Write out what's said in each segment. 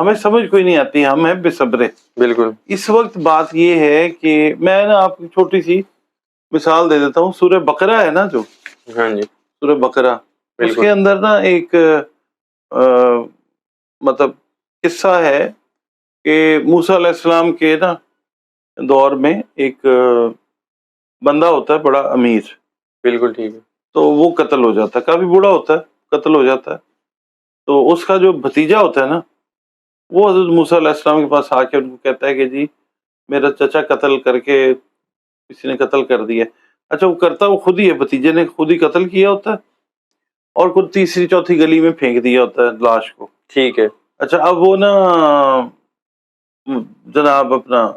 ہمیں سمجھ کوئی نہیں آتی, ہم ہیں بے صبرے. بالکل. اس وقت بات یہ ہے کہ میں نا آپ کو چھوٹی سی مثال دے دیتا ہوں. سورہ بقرہ ہے نا, جو ہاں جی سورہ بقرہ, اس بالکل. کے اندر نا ایک مطلب قصہ ہے کہ موسیٰ علیہ السلام کے نا دور میں ایک بندہ ہوتا ہے بڑا امیر, بالکل ٹھیک ہے. تو وہ قتل ہو جاتا ہے, کافی بوڑھا ہوتا ہے, قتل ہو جاتا ہے. تو اس کا جو بھتیجا ہوتا ہے نا, وہ حضرت موسیٰ علیہ السلام کے پاس آ کے ان کو کہتا ہے کہ جی میرا چچا قتل کر کے کسی نے قتل کر دیا. اچھا, وہ کرتا وہ خود ہی ہے, بھتیجے نے خود ہی قتل کیا ہوتا ہے اور کچھ تیسری چوتھی گلی میں پھینک دیا ہوتا ہے لاش کو. ٹھیک ہے. اچھا, اب وہ نا جناب اپنا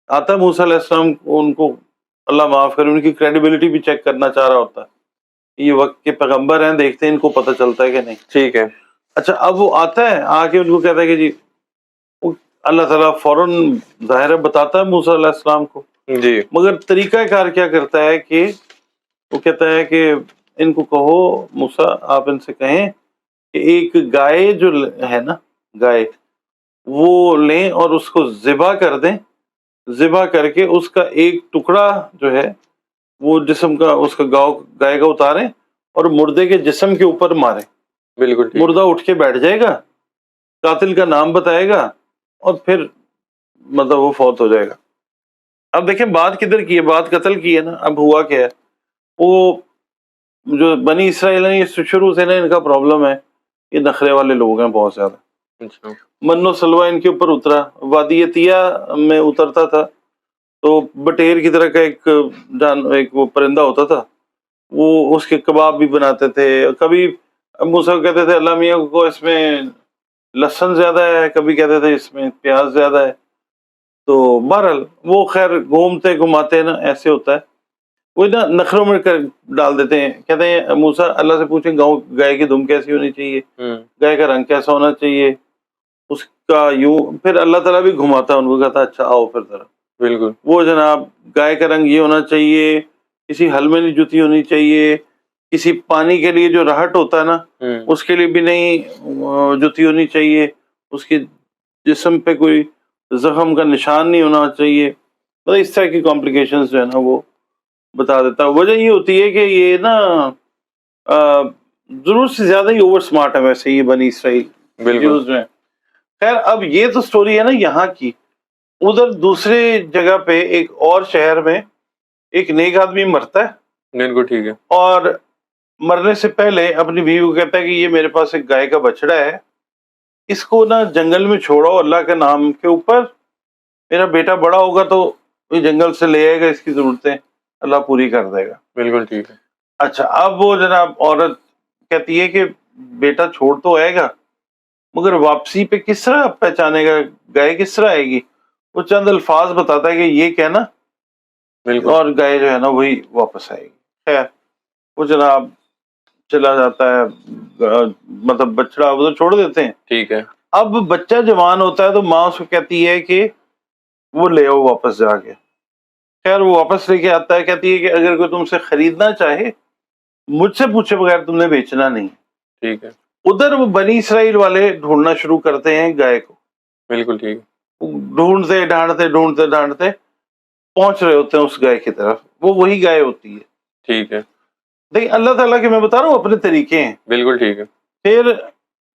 آتا ہے موسیٰ علیہ السلام, ان کو اللہ معاف کرے ان کی کریڈیبلٹی بھی چیک کرنا چاہ رہا ہوتا ہے, یہ وقت کے پیغمبر ہیں, دیکھتے ہیں ان کو پتہ چلتا ہے کہ نہیں. ٹھیک ہے. اچھا, اب وہ آتا ہے, آ کے ان کو کہتا ہے کہ جی, اللہ تعالیٰ فوراً ظاہر بتاتا ہے موسیٰ علیہ السلام کو, جی مگر طریقہ کار کیا کرتا ہے کہ وہ کہتا ہے کہ ان کو کہو موسیٰ, آپ ان سے کہیں کہ ایک گائے جو ہے نا, گائے وہ لیں اور اس کو ذبح کر دیں, ذبح کر کے اس کا ایک ٹکڑا جو ہے وہ جسم کا اس کا گائے کا اتاریں اور مردے کے جسم کے اوپر ماریں. بالکل ٹھیک. مردہ اٹھ کے بیٹھ جائے گا, قاتل کا نام بتائے گا اور پھر مطلب وہ فوت ہو جائے گا. اب دیکھیں بات کدھر کی ہے, بات قتل کی ہے نا. اب ہوا کیا ہے, وہ جو بنی اسرائیل ہیں یہ شروع سے نا ان کا پرابلم ہے, یہ نخرے والے لوگ ہیں بہت زیادہ. اچھا. من و سلوہ ان کے اوپر اترا, وادی عطیہ میں اترتا تھا تو بٹیر کی طرح کا ایک وہ پرندہ ہوتا تھا, وہ اس کے کباب بھی بناتے تھے. کبھی موسیٰ کو کہتے تھے اللہ میاں کو اس میں لہسن زیادہ ہے, کبھی کہتے تھے اس میں پیاز زیادہ ہے. تو بہرحال وہ خیر گھومتے گھماتے نا ایسے ہوتا ہے, وہ نا نخروں میں ڈال دیتے ہیں. کہتے ہیں موسیٰ اللہ سے پوچھیں گائے کی دم کیسی ہونی چاہیے, گائے کا رنگ کیسا ہونا چاہیے, اس کا یوں. پھر اللہ تعالیٰ بھی گھماتا ہے ان کو, کہتا اچھا آؤ پھر ذرا. بالکل. وہ جناب گائے کا رنگ یہ ہونا چاہیے, کسی حل میں نہیں جوتی ہونی چاہیے, کسی پانی کے لیے جو رہٹ ہوتا ہے نا اس کے لیے بھی نہیں جوتی ہونی چاہیے, اس کے جسم پہ کوئی زخم کا نشان نہیں ہونا چاہیے. مطلب اس طرح کی کمپلیکیشنز جو ہے نا وہ بتا دیتا ہے. وجہ یہ ہوتی ہے کہ یہ نا ضرور سے زیادہ ہی اوور سمارٹ ہے ویسے یہ بنی اسرائیل جو ہیں. خیر اب یہ تو سٹوری ہے نا یہاں کی. ادھر دوسرے جگہ پہ ایک اور شہر میں ایک نیک آدمی مرتا ہے, بالکل ٹھیک ہے, اور مرنے سے پہلے اپنی بیوی کو کہتا ہے کہ یہ میرے پاس ایک گائے کا بچڑا ہے, اس کو نا جنگل میں چھوڑو اللہ کے نام کے اوپر, میرا بیٹا بڑا ہوگا تو یہ جنگل سے لے آئے گا, اس کی ضرورتیں اللہ پوری کر دے گا. بالکل ٹھیک ہے. اچھا, اب وہ جناب عورت کہتی ہے کہ بیٹا چھوڑ تو آئے گا مگر واپسی پہ کس طرح پہچانے گا, گائے کس طرح آئے گی. وہ چند الفاظ بتاتا ہے کہ یہ کہنا, اور گائے جو ہے نا وہی واپس آئے گی. خیر وہ جناب چلا جاتا ہے, مطلب بچڑا ادھر چھوڑ دیتے ہیں. ٹھیک ہے. اب بچہ جوان ہوتا ہے تو ماں اس کو کہتی ہے کہ وہ لے آؤ واپس جا کے. خیر وہ واپس لے کے آتا ہے, کہتی ہے کہ اگر کوئی تم سے خریدنا چاہے مجھ سے پوچھے بغیر تم نے بیچنا نہیں. ٹھیک ہے. ادھر وہ بنی اسرائیل والے ڈھونڈنا شروع کرتے ہیں گائے کو. بالکل ٹھیک. ڈھونڈتے ڈھونڈتے پہنچ رہے ہوتے ہیں اس گائے کی طرف, وہ وہی گائے ہوتی ہے. ٹھیک ہے. دیکھیں اللہ تعالیٰ کے میں بتا رہا ہوں اپنے طریقے ہیں. بالکل ٹھیک ہے. پھر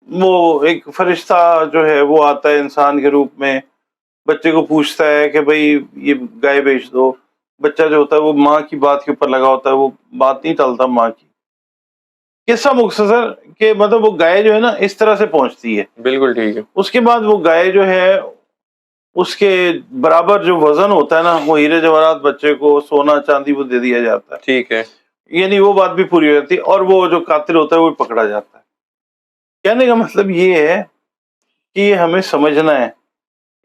وہ ایک فرشتہ جو ہے وہ آتا ہے انسان کے روپ میں, بچے کو پوچھتا ہے کہ بھئی یہ گائے بیچ دو. بچہ جو ہوتا ہے وہ ماں کی بات کے اوپر لگا ہوتا ہے, وہ بات نہیں ٹلتا ماں کی. قصہ مختصر کہ مطلب وہ گائے جو ہے نا اس طرح سے پہنچتی ہے. بالکل ٹھیک ہے. اس کے بعد وہ گائے جو ہے اس کے برابر جو وزن ہوتا ہے نا وہ ہیرے جواہرات بچے کو سونا چاندی وہ دے دیا جاتا ہے. ٹھیک ہے. یعنی وہ بات بھی پوری ہو جاتی ہے, اور وہ جو قاتل ہوتا ہے وہ پکڑا جاتا ہے. کہنے کا مطلب یہ ہے کہ یہ ہمیں سمجھنا ہے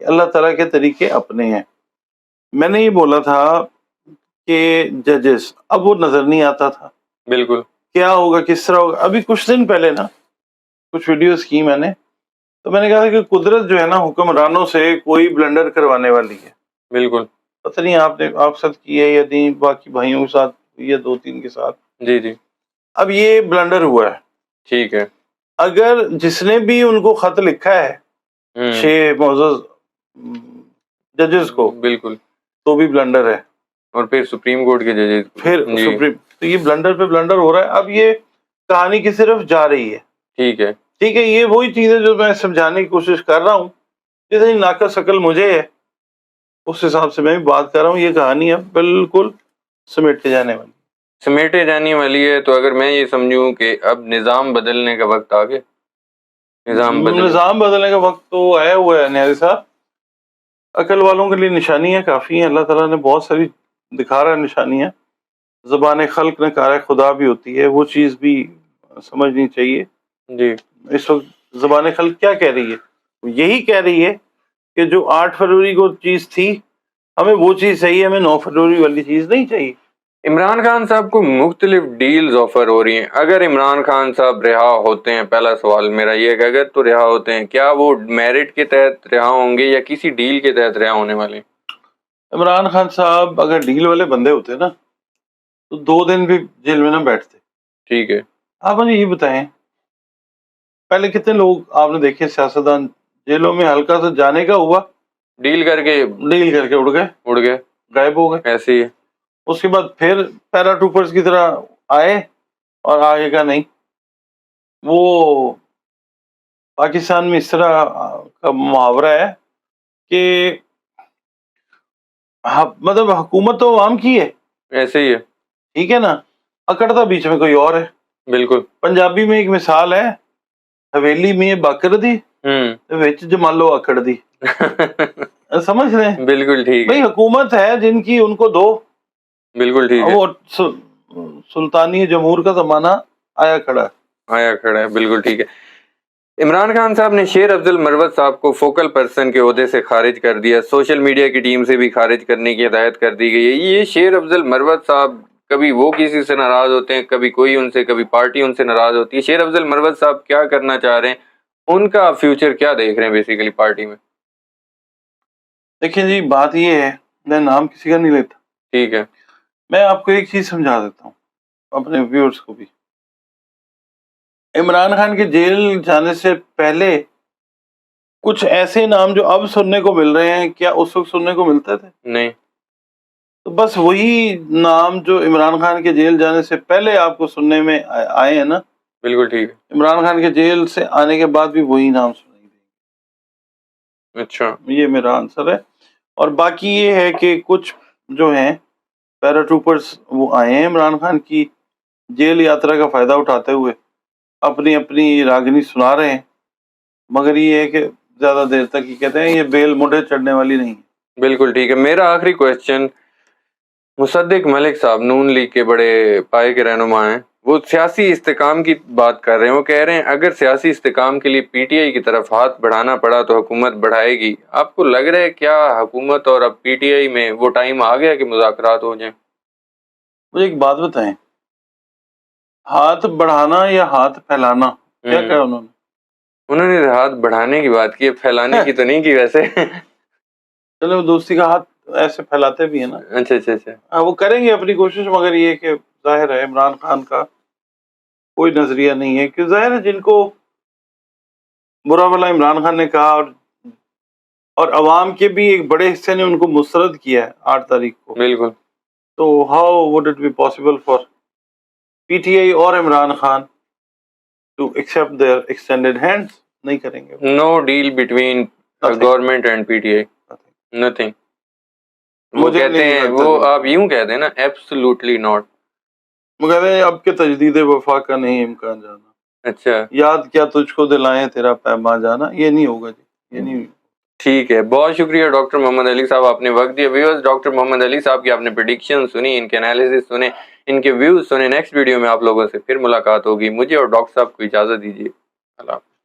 کہ اللہ تعالیٰ کے طریقے اپنے ہیں. میں نے یہ بولا تھا کہ ججز اب وہ نظر نہیں آتا تھا. بالکل. کیا ہوگا, کس طرح ہوگا. ابھی کچھ دن پہلے نا کچھ ویڈیوز کی میں نے, تو میں نے کہا کہ قدرت جو ہے نا حکمرانوں سے کوئی بلنڈر کروانے والی ہے. بالکل. پتہ نہیں آپ نے آپ ساتھ کی ہے یا نہیں, باقی بھائیوں کے ساتھ یا 2-3 کے ساتھ. جی جی. اب یہ بلنڈر ہوا ہے. ٹھیک ہے. اگر جس نے بھی ان کو خط لکھا ہے 6 معزز ججز کو، بالکل، تو بھی بلنڈر ہے، اور پھر سپریم کورٹ کے ججز، پھر سپریم، تو یہ بلنڈر پہ بلنڈر ہو رہا ہے. اب یہ کہانی کی صرف جا رہی ہے. ٹھیک ہے، ٹھیک ہے، یہ وہی چیز ہے جو میں سمجھانے کی کوشش کر رہا ہوں. جتنی ناقص عقل مجھے ہے اس حساب سے میں بھی بات کر رہا ہوں. یہ کہانی اب بالکل سمیٹے جانے والی، سمیٹے جانے والی ہے. تو اگر میں یہ سمجھوں کہ اب نظام بدلنے کا وقت آ گیا، نظام بدلنے کا وقت تو آیا ہوا ہے نیازی صاحب. عقل والوں کے لیے نشانیاں کافی ہیں، اللہ تعالیٰ نے بہت ساری دکھا رہا ہے نشانیاں. زبان خلق نے کار خدا بھی ہوتی ہے، وہ چیز بھی سمجھنی چاہیے. جی، اس وقت زبان خلق کیا کہہ رہی ہے؟ یہی کہہ رہی ہے کہ جو 8 فروری کو چیز تھی ہمیں وہ چیز چاہیے، ہمیں 9 فروری والی چیز نہیں چاہیے. عمران خان صاحب کو مختلف ڈیلز آفر ہو رہی ہیں. اگر عمران خان صاحب رہا ہوتے ہیں، پہلا سوال میرا یہ ہے کہ اگر تو رہا ہوتے ہیں، کیا وہ میرٹ کے تحت رہا ہوں گے یا کسی ڈیل کے تحت رہا ہونے والے؟ عمران خان صاحب اگر ڈیل والے بندے ہوتے نا تو 2 دن بھی جیل میں نہ بیٹھتے. ٹھیک ہے، آپ مجھے یہ بتائیں، پہلے کتنے لوگ آپ نے دیکھے سیاستدان جیلوں میں ہلکا سے جانے کا ہوا، ڈیل کر کے اڑ گئے، غائب ہو گئے. ایسے ہی ہے. اس کے بعد پھر پیرا ٹروپرز کی طرح آئے اور آگے کا نہیں. وہ پاکستان میں اس طرح کا محاورہ ہے کہ مطلب حکومت تو عوام کی ہے، ایسے ہی ہے، ٹھیک ہے نا، اکڑتا بیچ میں کوئی اور ہے. بالکل. پنجابی میں ایک مثال ہے، حویلی میں باکر دی وچ جمالو اکڑ دی. سمجھ رہے ہیں؟ بالکل ٹھیک بھئی ہے، حکومت ہے جن کی ان کو دو. بالکل ٹھیک ہے، وہ سلطانی جمہور کا زمانہ آیا کھڑا ہے. بالکل ٹھیک ہے. عمران خان صاحب نے شیر افضل مروت صاحب کو فوکل پرسن کے عہدے سے خارج کر دیا. سوشل میڈیا کی ٹیم سے بھی خارج کرنے کی ہدایت کر دی گئی ہے. یہ شیر افضل مروت صاحب کبھی وہ کسی سے ناراض ہوتے ہیں، کبھی کوئی ان سے، کبھی پارٹی ان سے ناراض ہوتی ہے. شیر افضل مروت صاحب کیا کرنا چاہ رہے ہیں؟ ان کا فیوچر کیا دیکھ رہے ہیں بیسیکلی پارٹی میں؟ دیکھیں جی، بات یہ ہے، میں نام کسی کا نہیں لیتا. ٹھیک ہے، میں آپ کو ایک چیز سمجھا دیتا ہوں، اپنے ویورز کو بھی. عمران خان کے جیل جانے سے پہلے کچھ ایسے نام جو اب سننے کو مل رہے ہیں، کیا اس وقت سننے کو ملتے تھے؟ نہیں. تو بس وہی نام جو عمران خان کے جیل جانے سے پہلے آپ کو سننے میں آئے ہیں نا، بالکل ٹھیک ہے. عمران خان کے جیل سے آنے کے بعد بھی وہی نام سنائی دیں گے. اچھا، یہ میرا آنسر ہے. اور باقی یہ ہے کہ کچھ جو ہیں پیرا ٹروپرز وہ آئے ہیں عمران خان کی جیل یاترا کا فائدہ اٹھاتے ہوئے، اپنی اپنی راگنی سنا رہے ہیں، مگر یہ ہے کہ زیادہ دیر تک یہ کہتے ہیں یہ بیل مڈے چڑھنے والی نہیں. بالکل ٹھیک ہے. میرا آخری کوشچن، مصدق ملک صاحب نون لیگ کے بڑے پائے کے رہنما ہیں، وہ سیاسی استحکام کی بات کر رہے ہیں. وہ کہہ رہے ہیں اگر سیاسی استحکام کے لیے پی ٹی آئی کی طرف ہاتھ بڑھانا پڑا تو حکومت بڑھائے گی. آپ کو لگ رہا ہے کیا حکومت اور اب پی ٹی آئی میں وہ ٹائم آ گیا کہ مذاکرات ہو جائیں؟ مجھے ایک بات بتائیں، ہاتھ بڑھانا یا ہاتھ پھیلانا، کیا کہا انہوں نے؟ انہوں نے ہاتھ بڑھانے کی بات کی ہے، پھیلانے کی تو نہیں کی ویسے. چلو دوستی کا ہاتھ ایسے پھیلاتے بھی ہیں نا. اچھا اچھا اچھا. وہ کریں گے اپنی کوشش، مگر یہ کہ ظاہر ہے عمران خان کا کوئی نظریہ نہیں ہے، کہ ظاہر ہے جن کو برا بھلا عمران خان نے کہا اور عوام کے بھی ایک بڑے حصے نے ان کو مسترد کیا ہے 8 تاریخ کو. بالکل. تو how would it be possible for P T I اور Imran Khan to accept their extended hands? نہیں کریں گے. No deal between government and P T I, nothing. وہ کہتے ہیں، وہ آپ یوں کہتے ہیں نا، ایبسولوٹلی ناٹ. وہ کہتے ہیں اب کے تجدید وفا کا نہیں امکان جانا. اچھا، یاد کیا تجھ کو دلائیں تیرا پیما جانا، یہ نہیں ہوگا جی، یہ نہیں. ٹھیک ہے. بہت شکریہ ڈاکٹر محمد علی صاحب، آپ نے وقت دیا. ویورز، ڈاکٹر محمد علی صاحب کی آپ نے پریڈکشن سنی، ان کے انالیسس سنے، ان کے ویوز سنے. نیکسٹ ویڈیو میں آپ لوگوں سے پھر ملاقات ہوگی. مجھے اور ڈاکٹر صاحب کو اجازت دیجیے. اللہ حافظ.